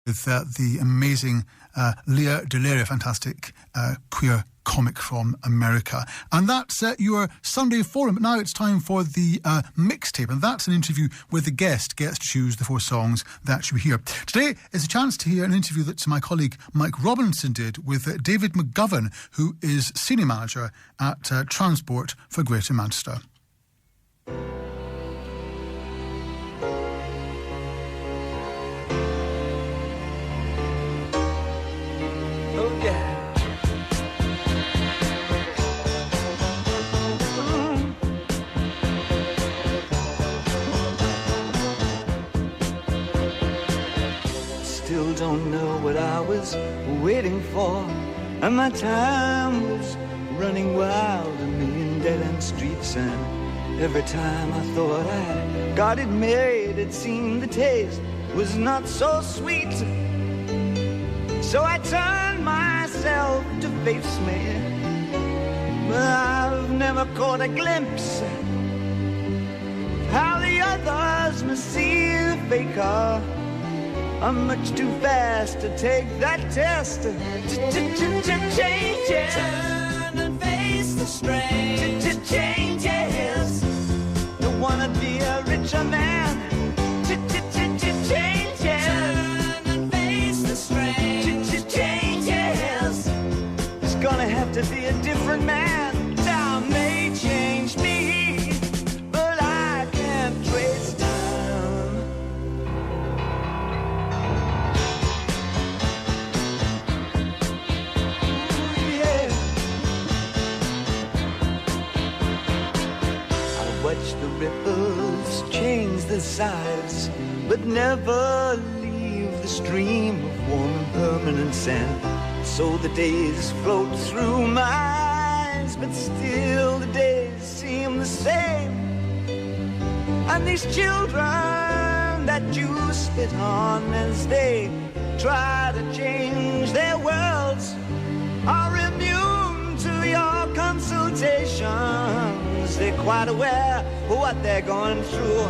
with the amazing Leah Delaria, fantastic queer comic from America. And that's your Sunday Forum. But now it's time for the mixtape, and that's an interview with the guest. Gets to choose the 4 songs that you hear. Today is a chance to hear an interview that my colleague Mike Robinson did with David McGovern, who is Senior Manager at Transport for Greater Manchester. Don't know what I was waiting for, and my time was running wild, a million dead-end streets, and every time I thought I got it made, it seemed the taste was not so sweet. So I turned myself to face me, but I've never caught a glimpse how the others must see the faker. I'm much too fast to take that test. Changes. Turn and face the strain. Changes. Don't wanna be a richer man. Changes. Turn and face the strain. Changes. It's gonna have to be a different man. Time may change me, but I can't trace time. Watch the ripples change the size, but never leave the stream of warm and permanent sand. So the days float through my eyes, but still the days seem the same. And these children that you spit on as they try to change their worlds are immune to your consultations. They're quite aware of what they're going through.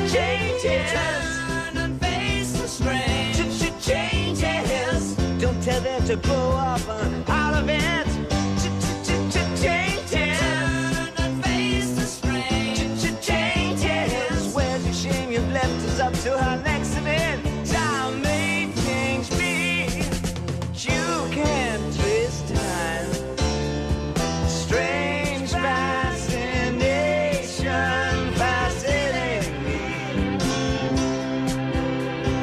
Changes. Turn and face the strain. Changes. Don't tell them to grow up out of it. Changes. Turn and face the strain. Changes. Where's your shame? You've left us up to our next event. Time may change me. You can't trace time. Strange fascination fascinating me.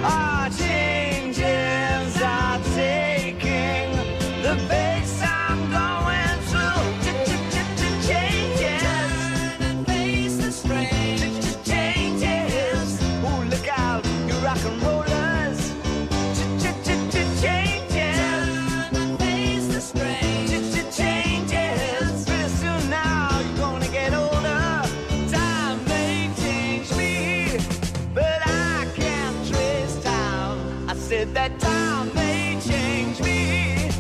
Our changes are taking the pace I'm going through. Changes. Turn and face the strain. Changes. Oh, look out, you rock and rollers. Changes. Turn and face the strain. Changes. Pretty soon now you're gonna get older. Time may change me, but I can't trace time. I said that time may change me,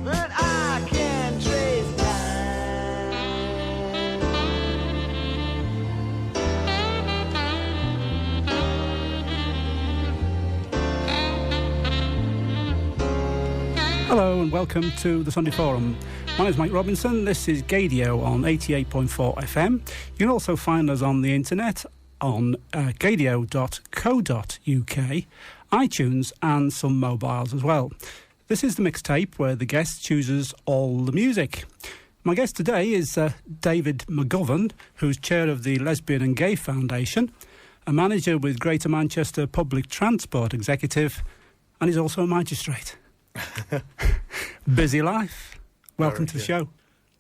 but I can't trace time. Hello and welcome to the Sunday Forum. My name is Mike Robinson. This is Gaydio on 88.4 FM. You can also find us on the internet on gaydio.co.uk, iTunes and some mobiles as well. This is the mixtape where the guest chooses all the music. My guest today is David McGovern, who's chair of the Lesbian and Gay Foundation, a manager with Greater Manchester Public Transport Executive, and he's also a magistrate. Busy life. Welcome to the show.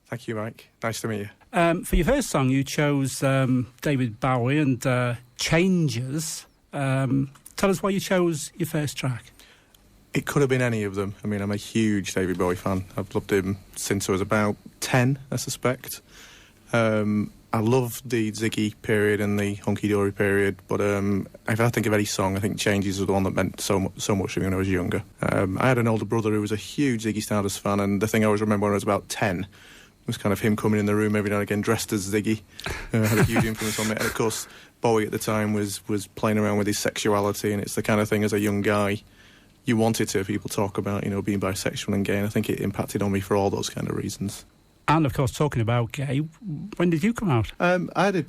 Thank you, Mike. Nice to meet you. For your first song, you chose David Bowie and Changes. Tell us why you chose your first track. It could have been any of them. I mean, I'm a huge David Bowie fan. I've loved him since I was about 10, I suspect. I love the Ziggy period and the Hunky Dory period, but if I think of any song, I think Changes was the one that meant so much to me when I was younger. I had an older brother who was a huge Ziggy Stardust fan, and the thing I always remember when I was about 10 was kind of him coming in the room every now and again dressed as Ziggy. Had a huge influence on me. And of course, Bowie at the time was playing around with his sexuality, and it's the kind of thing as a young guy you wanted to hear people talk about, being bisexual and gay, and I think it impacted on me for all those kind of reasons. And, of course, talking about gay, when did you come out? I had a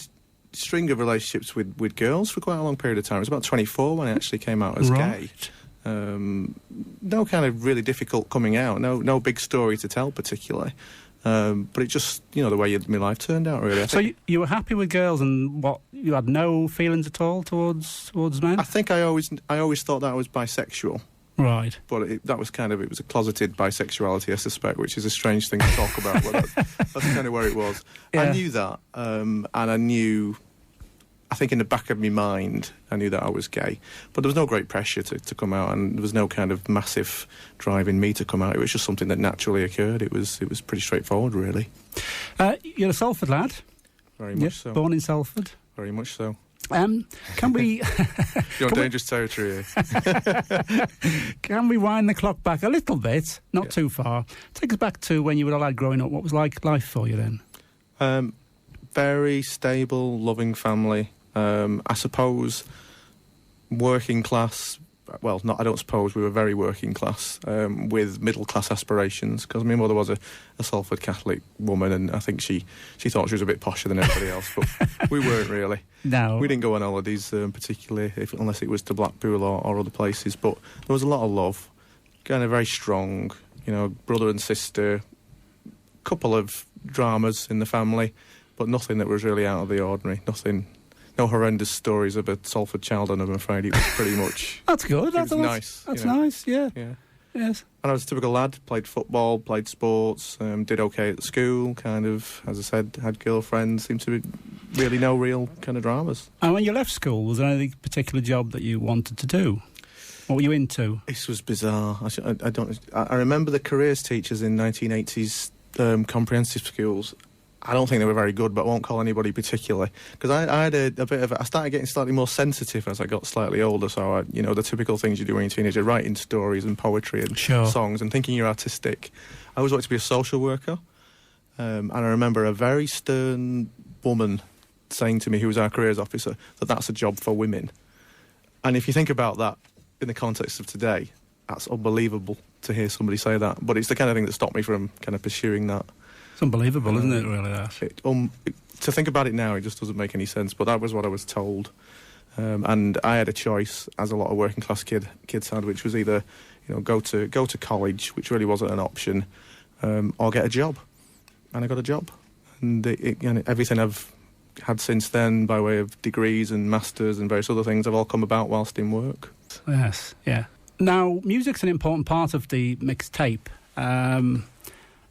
string of relationships with girls for quite a long period of time. It was about 24 when I actually came out as gay. No kind of really difficult coming out, no big story to tell particularly. But it just, the way my life turned out, really. So you were happy with girls, and you had no feelings at all towards men? I think I always thought that I was bisexual. Right. But it was a closeted bisexuality, I suspect, which is a strange thing to talk about, but that's kind of where it was. Yeah. I knew that, and I knew, I think in the back of my mind, I knew that I was gay. But there was no great pressure to come out, and there was no kind of massive drive in me to come out. It was just something that naturally occurred. It was pretty straightforward, really. You're a Salford lad. Very much so. Born in Salford. Very much so. Can we... You're on dangerous territory here. Can we wind the clock back a little bit? Not too far. Take us back to when you were a lad growing up. What was life for you then? Very stable, loving family. I suppose working class... Well, I don't suppose, we were very working class, with middle-class aspirations, because my mother was a Salford Catholic woman, and I think she thought she was a bit posher than everybody else, but we weren't really. No. We didn't go on holidays, particularly, unless it was to Blackpool or other places, but there was a lot of love, kind of very strong, brother and sister, couple of dramas in the family, but nothing that was really out of the ordinary, no horrendous stories of a Salford child, and I'm afraid it was pretty much... That's good. That's nice. That's nice, yeah. Yes. And I was a typical lad, played football, played sports, did okay at school, kind of, as I said, had girlfriends, seemed to be really no real kind of dramas. And when you left school, was there any particular job that you wanted to do? What were you into? This was bizarre. I remember the careers teachers in 1980s comprehensive schools. I don't think they were very good, but I won't call anybody particularly. Because I had a bit of... I started getting slightly more sensitive as I got slightly older, so the typical things you do when you're a teenager, writing stories and poetry and songs and thinking you're artistic. I always wanted to be a social worker. And I remember a very stern woman saying to me, who was our careers officer, that that's a job for women. And if you think about that in the context of today, that's unbelievable to hear somebody say that. But it's the kind of thing that stopped me from kind of pursuing that. It's unbelievable, isn't it, really, that? To think about it now, it just doesn't make any sense, but that was what I was told. And I had a choice, as a lot of working-class kids had, which was either, go to college, which really wasn't an option, or get a job. And I got a job. And everything I've had since then, by way of degrees and masters and various other things, have all come about whilst in work. Yes, yeah. Now, music's an important part of the mixtape.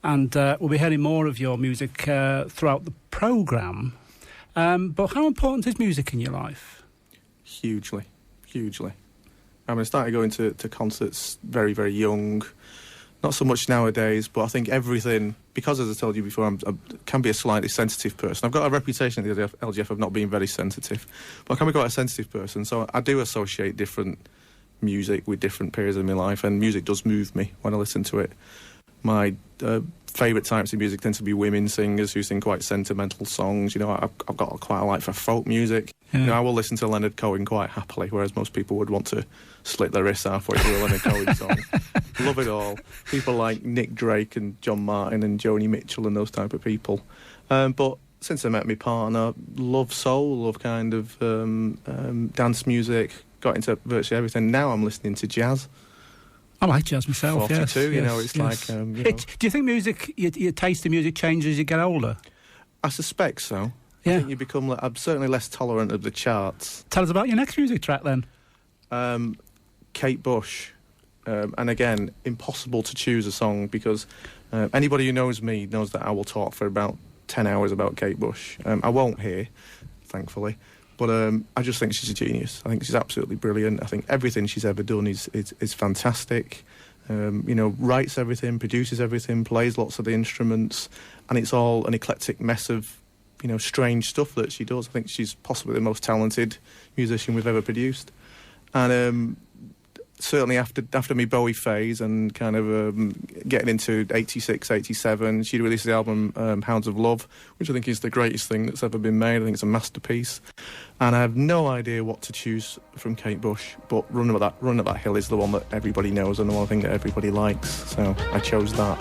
And we'll be hearing more of your music throughout the programme. But how important is music in your life? Hugely. I started going to concerts very, very young. Not so much nowadays, but I think everything... Because, as I told you before, I can be a slightly sensitive person. I've got a reputation at the LGF of not being very sensitive. But I can be quite a sensitive person, so I do associate different music with different periods of my life, and music does move me when I listen to it. My favourite types of music tend to be women singers who sing quite sentimental songs. I've got quite a like for folk music. Yeah. I will listen to Leonard Cohen quite happily, whereas most people would want to slit their wrists halfway through a Leonard Cohen song. Love it all. People like Nick Drake and John Martin and Joni Mitchell and those type of people. But since I met my partner, love soul, love kind of dance music, got into virtually everything. Now I'm listening to jazz. I like jazz myself, 42, yes. It's like... Do you think music, your taste in music changes as you get older? I suspect so. Yeah. I think you become... I'm certainly less tolerant of the charts. Tell us about your next music track, then. Kate Bush. And again, impossible to choose a song, because anybody who knows me knows that I will talk for about 10 hours about Kate Bush. I won't here, thankfully. But I just think she's a genius. I think she's absolutely brilliant. I think everything she's ever done is fantastic. Writes everything, produces everything, plays lots of the instruments, and it's all an eclectic mess of, strange stuff that she does. I think she's possibly the most talented musician we've ever produced. And certainly after my Bowie phase and kind of getting into 86, 87, she'd released the album Hounds of Love, which I think is the greatest thing that's ever been made. I think it's a masterpiece. And I have no idea what to choose from Kate Bush, but Run Up That Hill is the one that everybody knows and the one thing that everybody likes. So I chose that.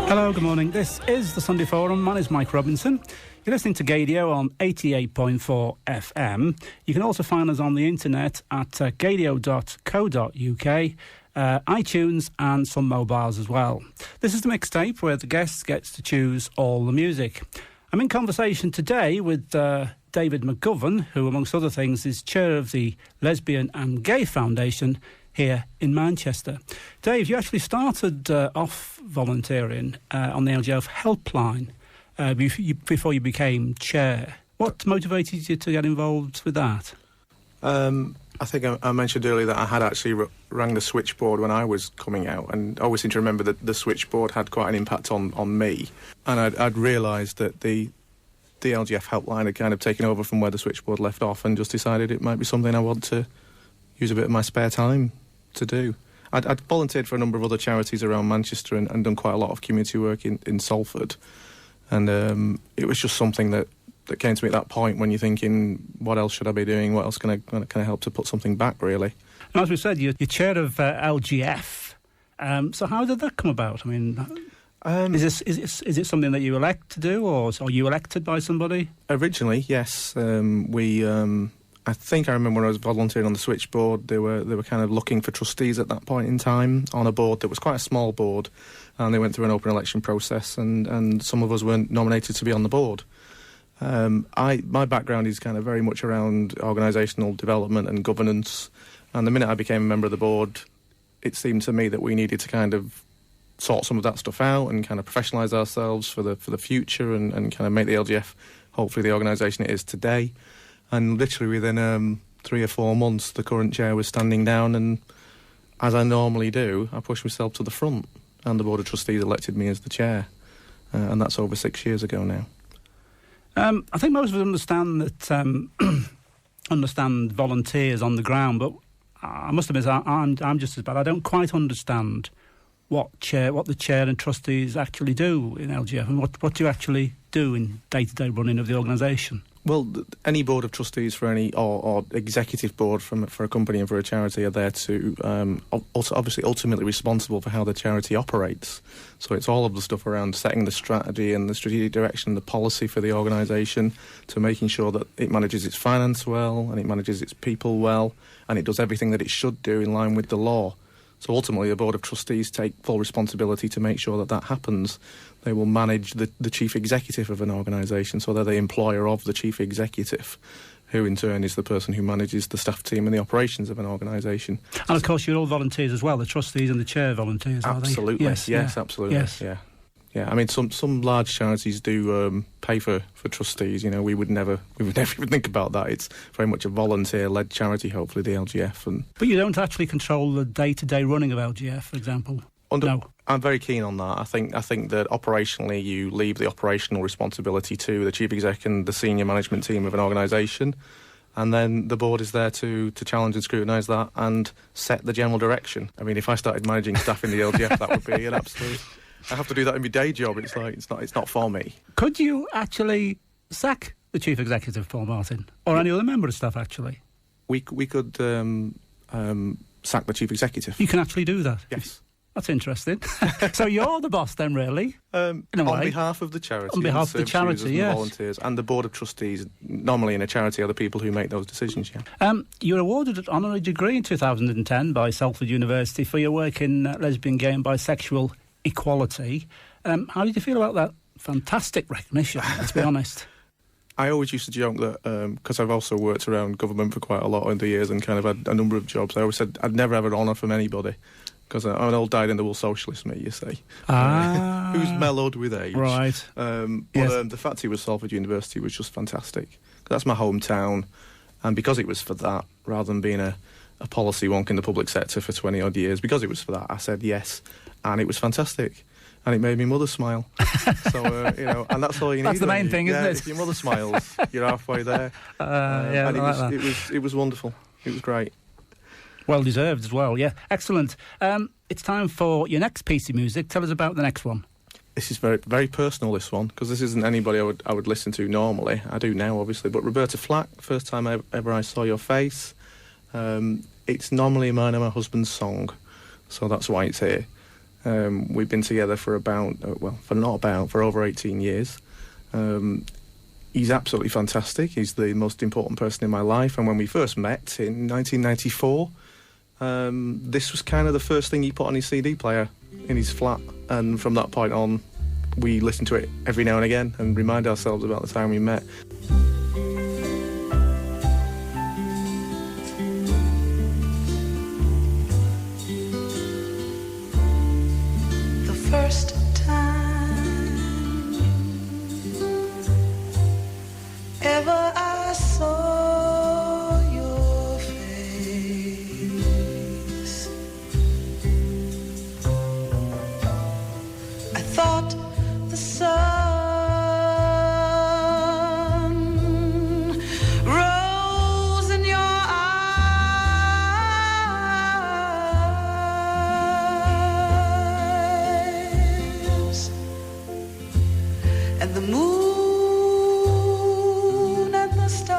Hello, good morning. This is the Sunday Forum. My name is Mike Robinson. You're listening to Gaydio on 88.4 FM. You can also find us on the internet at gaydio.co.uk, iTunes and some mobiles as well. This is the mixtape where the guest gets to choose all the music. I'm in conversation today with David McGovern, who, amongst other things, is chair of the Lesbian and Gay Foundation here in Manchester. Dave, you actually started off volunteering on the LGF helpline before you became chair. What motivated you to get involved with that? I think I mentioned earlier that I had actually rang the switchboard when I was coming out, and I always seem to remember that the switchboard had quite an impact on me. And I'd realised that the LGF helpline had kind of taken over from where the switchboard left off, and just decided it might be something I want to use a bit of my spare time to do. I'd volunteered for a number of other charities around Manchester and done quite a lot of community work in Salford. And it was just something that came to me at that point when you're thinking, what else should I be doing? What else can I help to put something back, really? And as we said, you're chair of LGF. So how did that come about? I mean, is it something that you elect to do, or are you elected by somebody? Originally, yes. I think I remember when I was volunteering on the switchboard, they were kind of looking for trustees at that point in time on a board that was quite a small board, and they went through an open election process, and some of us weren't nominated to be on the board. My background is kind of very much around organisational development and governance, and the minute I became a member of the board, it seemed to me that we needed to kind of sort some of that stuff out and kind of professionalise ourselves for the future and kind of make the LGF hopefully the organisation it is today. And literally within 3 or 4 months, the current chair was standing down, and as I normally do, I pushed myself to the front, and the Board of Trustees elected me as the chair, and that's over 6 years ago now. I think most of us understand that understand volunteers on the ground, but I must admit I'm just as bad. I don't quite understand what the chair and trustees actually do in LGF, and what do you actually do in day-to-day running of the organisation. Well, any board of trustees for any or executive board for a company and for a charity are there to also obviously ultimately responsible for how the charity operates. So it's all of the stuff around setting the strategy and the strategic direction, the policy for the organisation, to making sure that it manages its finance well and it manages its people well and it does everything that it should do in line with the law. So ultimately, the Board of Trustees take full responsibility to make sure that happens. They will manage the chief executive of an organisation, so they're the employer of the chief executive, who in turn is the person who manages the staff team and the operations of an organisation. And of course, you're all volunteers as well, the trustees and the chair volunteers, are they? Absolutely, yes, absolutely, yes. Yeah. I mean, some large charities do pay for trustees. You know, we would never even think about that. It's very much a volunteer-led charity. Hopefully, the LGF. But you don't actually control the day-to-day running of LGF, for example. No. I'm very keen on that. I think that operationally, you leave the operational responsibility to the chief exec and the senior management team of an organisation, and then the board is there to challenge and scrutinise that and set the general direction. I mean, if I started managing staff in the LGF, that would be an absolute. I have to do that in my day job. It's not for me. Could you actually sack the chief executive, Paul Martin, or any other member of staff? Actually, we could sack the chief executive. You can actually do that. Yes, that's interesting. So you're the boss then, really? In a way. On behalf of the charity. On behalf of the charity, yes. The volunteers and the board of trustees. Normally, in a charity, are the people who make those decisions. Yeah. You were awarded an honorary degree in 2010 by Salford University for your work in lesbian, gay, and bisexual equality. How did you feel about that fantastic recognition, let's be honest? I always used to joke that, because I've also worked around government for quite a lot over the years and kind of had a number of jobs, I always said I'd never have an honour from anybody, because I'm an old dyed-in-the-wool socialist, mate, you see. Who's mellowed with age. Right. But the fact he was Salford University was just fantastic. That's my hometown, and because it was for that, rather than being a policy wonk in the public sector for 20-odd years, because it was for that, I said yes. And it was fantastic, and it made my mother smile. So and that's all you need. That's the main thing, isn't it? If your mother smiles, you're halfway there. And it was wonderful. It was great. Well deserved as well. Yeah, excellent. It's time for your next piece of music. Tell us about the next one. This is very, very personal. This one, because this isn't anybody I would listen to normally. I do now, obviously, but Roberta Flack. First time ever I saw your face. It's normally mine and my husband's song, so that's why it's here. We've been together for for over 18 years. He's absolutely fantastic. He's the most important person in my life. And when we first met in 1994, this was kind of the first thing he put on his CD player in his flat. And from that point on, we listen to it every now and again and remind ourselves about the time we met. First time ever I saw your face, I thought the sun and the moon and the stars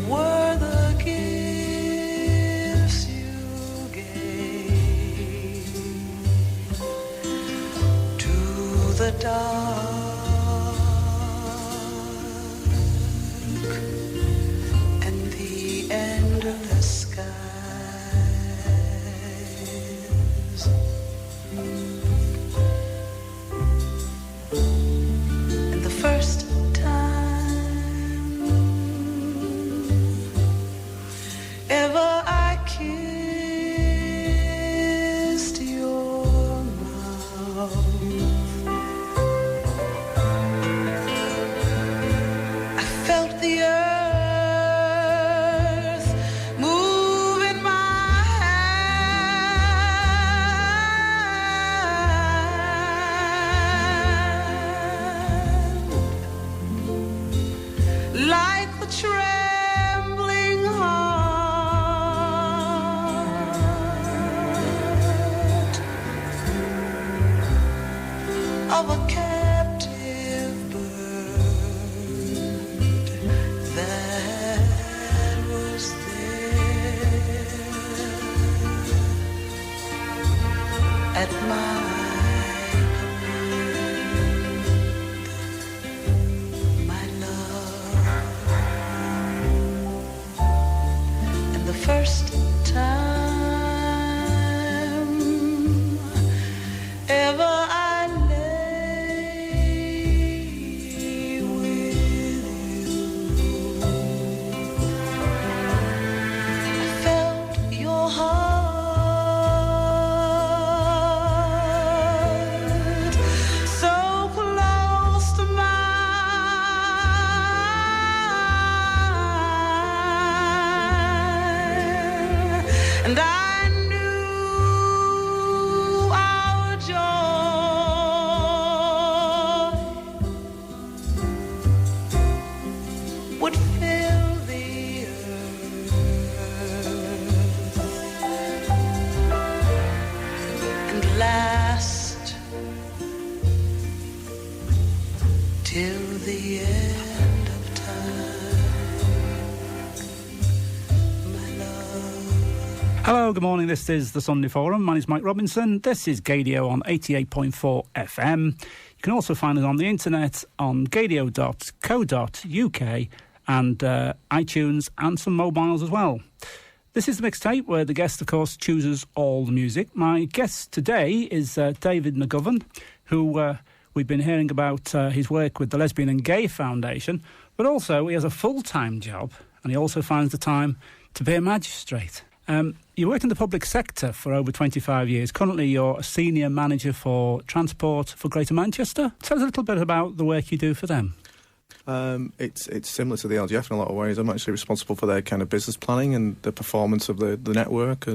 were the gifts you gave to the dark and the endless skies. And the first time ever I kissed your mouth, I felt the earth move in my hand, like the trembling heart of a captive bird that was there at my command, my love. And the first time ever I lay with you, I felt your heart so close to mine, and I knew our joy would fill the earth and last till the end of time, my love. Hello, good morning. This is the Sunday Forum. My name is Mike Robinson. This is Gaydio on 88.4 FM. You can also find us on the internet on gaydio.co.uk and iTunes and some mobiles as well. This is the mixtape where the guest, of course, chooses all the music. My guest today is David McGovern, who we've been hearing about his work with the Lesbian and Gay Foundation, but also he has a full-time job and he also finds the time to be a magistrate. You worked in the public sector for over 25 years. Currently, you're a senior manager for transport for Greater Manchester. Tell us a little bit about the work you do for them. It's similar to the LGF in a lot of ways. I'm actually responsible for their kind of business planning and the performance of the network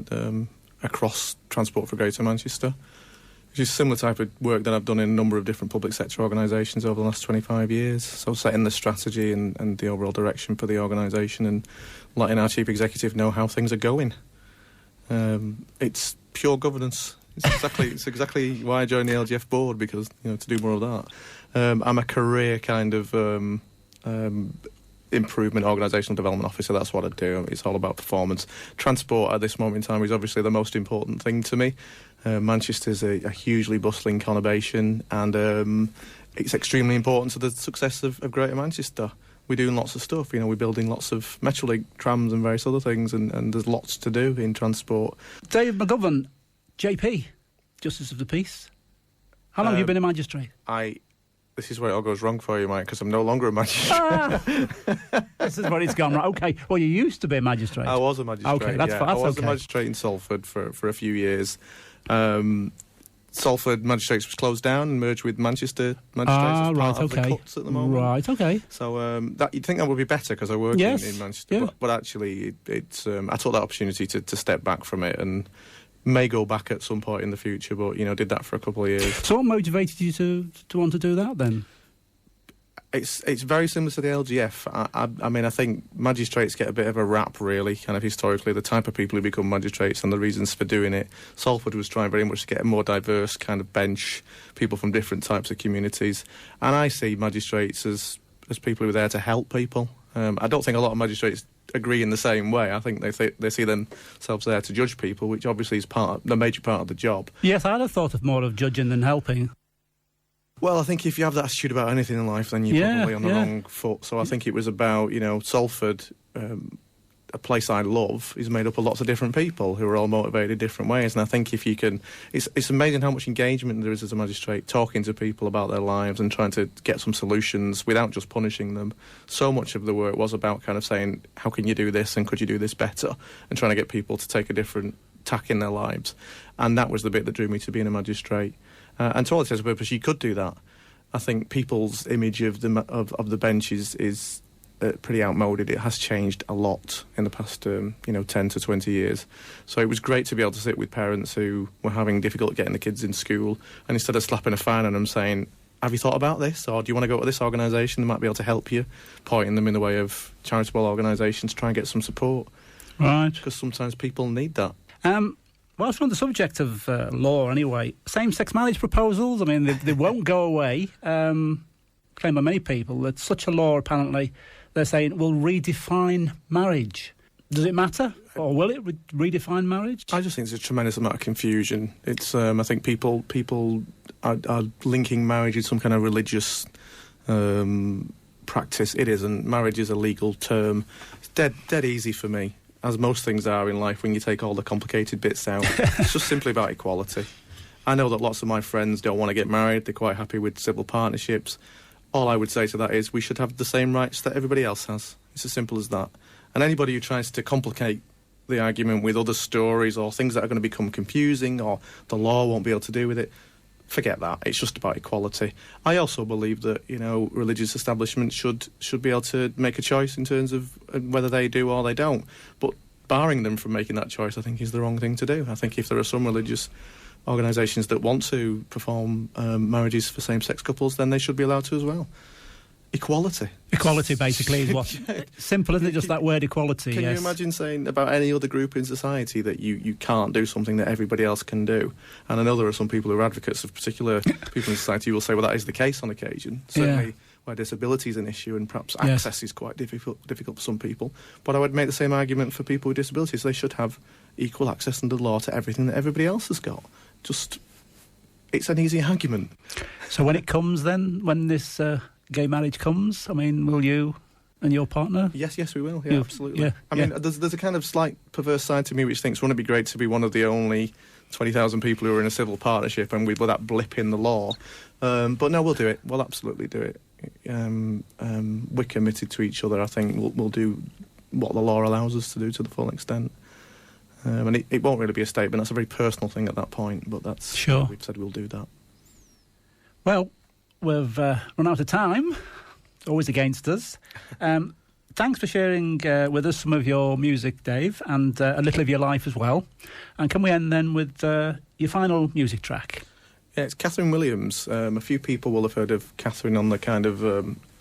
across Transport for Greater Manchester, which is a similar type of work that I've done in a number of different public sector organisations over the last 25 years. So setting the strategy and the overall direction for the organisation and letting our chief executive know how things are going. It's pure governance. It's exactly why I joined the LGF board, because to do more of that. I'm a career kind of improvement organisational development officer. That's what I do. It's all about performance. Transport at this moment in time is obviously the most important thing to me. Manchester's a hugely bustling conurbation, and it's extremely important to the success of Greater Manchester. We're doing lots of stuff. We're building lots of Metrolink trams and various other things, and there's lots to do in transport. Dave McGovern, JP, Justice of the Peace. How long have you been a magistrate? This is where it all goes wrong for you, Mike, because I'm no longer a magistrate. This is where it's gone right. Okay, well, you used to be a magistrate. I was a magistrate. Okay, that's I was okay. a magistrate in Salford for a few years. Salford Magistrates was closed down and merged with Manchester Magistrates as part of the cuts at the moment. Right, okay. So you'd think that would be better because I work in Manchester, yeah. but actually it's I took that opportunity to step back from it and may go back at some point in the future, but did that for a couple of years. So what motivated you to want to do that then? It's very similar to the LGF. I mean, I think magistrates get a bit of a rap, really, kind of historically, the type of people who become magistrates and the reasons for doing it. Salford was trying very much to get a more diverse kind of bench, people from different types of communities. And I see magistrates as people who are there to help people. I don't think a lot of magistrates agree in the same way. I think they see themselves there to judge people, which obviously is the major part of the job. Yes, I'd have thought of more of judging than helping. Well, I think if you have that attitude about anything in life, then you're probably on the wrong foot. So I think it was about, Salford, a place I love, is made up of lots of different people who are all motivated different ways. And I think if you can... It's amazing how much engagement there is as a magistrate, talking to people about their lives and trying to get some solutions without just punishing them. So much of the work was about kind of saying, how can you do this and could you do this better? And trying to get people to take a different tack in their lives. And that was the bit that drew me to being a magistrate. And to all intents and purposes, you could do that. I think people's image of the bench is pretty outmoded. It has changed a lot in the past, 10 to 20 years. So it was great to be able to sit with parents who were having difficulty getting the kids in school, and instead of slapping a fine on them saying, have you thought about this? Or do you want to go to this organisation that might be able to help you? Pointing them in the way of charitable organisations to try and get some support. Right. Because sometimes people need that. Whilst we're on the subject of law anyway, same-sex marriage proposals, I mean, they won't go away. Claimed by many people that such a law, apparently, they're saying, will redefine marriage. Does it matter? Or will it redefine marriage? I just think there's a tremendous amount of confusion. It's I think people are linking marriage with some kind of religious practice. It isn't. Marriage is a legal term. It's dead easy for me, as most things are in life when you take all the complicated bits out. It's just simply about equality. I know that lots of my friends don't want to get married. They're quite happy with civil partnerships. All I would say to that is we should have the same rights that everybody else has. It's as simple as that. And anybody who tries to complicate the argument with other stories or things that are going to become confusing or the law won't be able to do with it, forget that. It's just about equality. I also believe that, religious establishments should be able to make a choice in terms of whether they do or they don't. But barring them from making that choice, I think, is the wrong thing to do. I think if there are some religious organisations that want to perform marriages for same-sex couples, then they should be allowed to as well. Equality. Equality, basically, is what... Simple, isn't it? Just that word equality, Can you imagine saying about any other group in society that you can't do something that everybody else can do? And I know there are some people who are advocates of particular people in society who will say, well, that is the case on occasion. Certainly where disability is an issue and perhaps access is quite difficult for some people. But I would make the same argument for people with disabilities. They should have equal access under the law to everything that everybody else has got. Just... it's an easy argument. So when it comes then, when this... gay marriage comes, I mean, will you and your partner? Yes, we will. Yeah, absolutely. Yeah, I mean, there's a kind of slight perverse side to me which thinks, wouldn't it be great to be one of the only 20,000 people who are in a civil partnership and with that blip in the law? But no, we'll do it. We'll absolutely do it. We're committed to each other. I think we'll do what the law allows us to do to the full extent. And it won't really be a statement. That's a very personal thing at that point. But that's sure. We've said we'll do that. Well. We've run out of time. Always against us. Thanks for sharing with us some of your music, Dave, and a little of your life as well. And can we end then with your final music track? Yeah, it's Catherine Williams. A few people will have heard of Catherine on the kind of...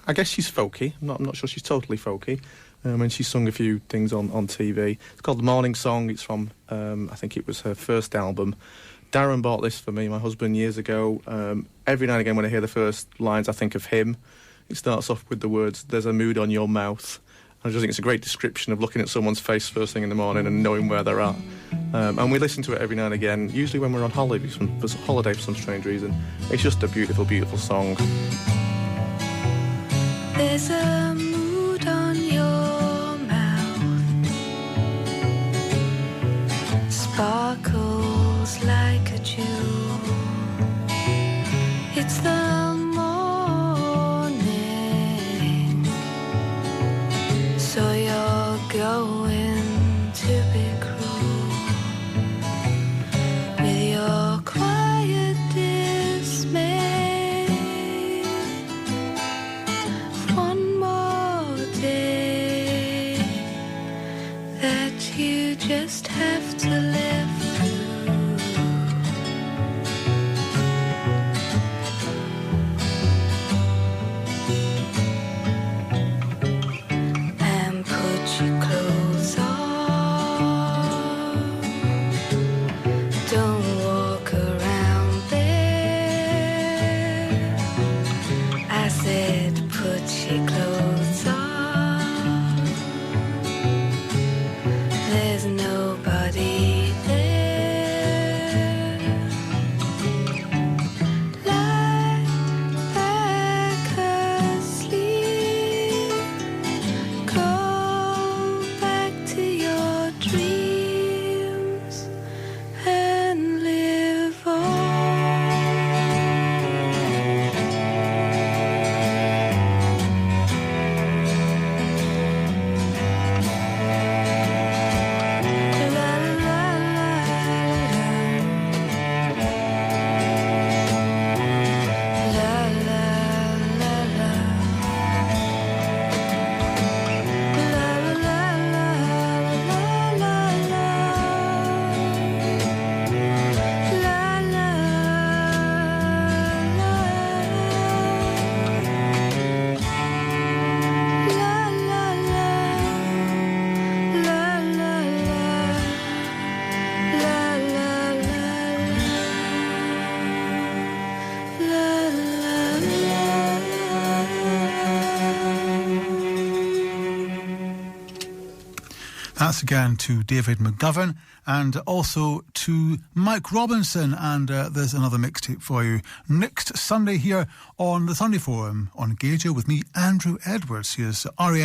I guess she's folky. I'm not sure she's totally folky. And she's sung a few things on TV. It's called The Morning Song. It's from, I think it was her first album. Darren bought this for me, my husband, years ago. Every now and again when I hear the first lines, I think of him. It starts off with the words, "There's a mood on your mouth." I just think it's a great description of looking at someone's face first thing in the morning and knowing where they're at. And we listen to it every now and again, usually when we're on holiday for some strange reason. It's just a beautiful, beautiful song. There's a mood on your mouth, sparkles like a jewel. It's the morning, so you're going to be cruel with your quiet dismay. One more day that you just have to live through. That's again to David McGovern and also to Mike Robinson. And there's another mixtape for you next Sunday here on the Sunday Forum on Gaydio with me, Andrew Edwards. Here's RAF.